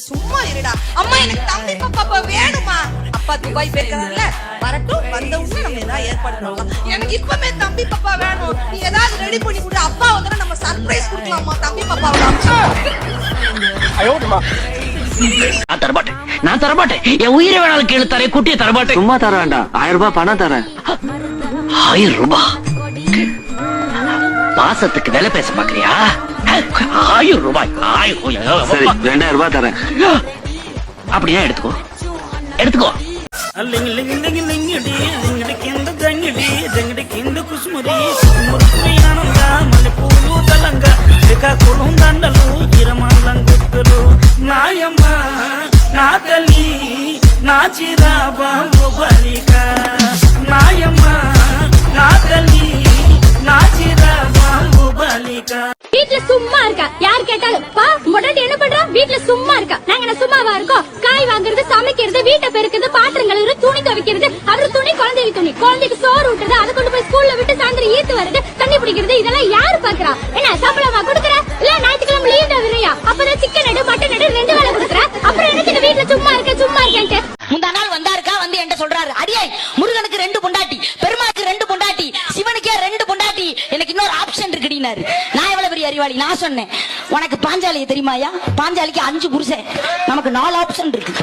சும்மா இருடா. அம்மா எனக்கு தம்பி பாப்பா வேணுமா? அப்பா துபாய் போயிருக்காருல்ல, வரட்டும். வந்த உடனே நம்ம ஏதாவது ஏற்பாடு பண்ணலாம். எனக்கு இப்பவே தம்பி பாப்பா வேணும். நீ ஏதாவது ரெடி பண்ணி கொடு. அப்பா வந்து நம்ம சர்ப்ரைஸ் கொடுக்கலாமா? தம்பி பாப்பாவோட நான் தரமாட்டேன். என் உயிரை வேணாலும் கேளு தரேன். குட்டியை தரமாட்டேன். சும்மா தர வேண்டாம். 1000 ரூபாய் பணம் தரேன். 1000 ரூபாய் மாசத்துக்கு வேலை பேச பாக்குறியா? 1000 ரூபாய். சரி 2000 ரூபாய் தரேன். அப்படியா? எடுத்துக்கோ எடுத்துக்கோ. నాయమ్మ నా తల్లి నా చిరాబాబు బలిక నాయమ్మ నా తల్లి నా చిరాబాబు బలిక. வீட்டுல சும்மா இருக்கா? யார் கேட்டாலும் பா முன்னாடி என்ன பண்றா? வீட்டுல சும்மா இருக்கா? நாங்க என்ன சும்மாவா இருக்கோம்? காய் வாங்குறது, சமைக்கிறது, வீட்டை பெருக்குறது, பாத்திரம் கழுவுறது, துணி துவைக்கிறது, அப்புறம் துணி குழந்தைக்கு துணி, குழந்தைக்கு சோறு ஊட்டுறது, அதை கொண்டு போய் ஸ்கூல்ல விட்டு சாயந்தரம் ஈத்து வருது, தண்ணி பிடிக்கிறது, இதெல்லாம் யாரு பாக்குறா? என்ன சம்பளமா கொடுக்குற? இல்ல ஞாயிற்றுக்கிழமை லீவ் விரையா? அப்பதான் சிக்கன் எடு மட்டன் எடு 2 வேளை கொடுக்குற. அப்புறம் என்னத்துக்கு வீட்டுல சும்மா இருக்கேன்ட்டு முந்தா நாள் வந்தாருக்கா வந்து என்கிட்ட சொல்றாரு, அடியே முருகனுக்கு 2 பொண்டாட்டி, பெருமாளுக்கு 2 பொண்டாட்டி, சிவனுக்கே 2 பொண்டாட்டி, எனக்கு இன்னொரு ஆப்ஷன் இருக்குடினாரு. நான் எவ்வளவு பெரிய அறிவாளி. நான் சொன்னேன், உனக்கு பாஞ்சாலியை தெரியுமாயா? பாஞ்சாலிக்கு 5 புருஷன், நமக்கு 4 ஆப்ஷன் இருக்கு.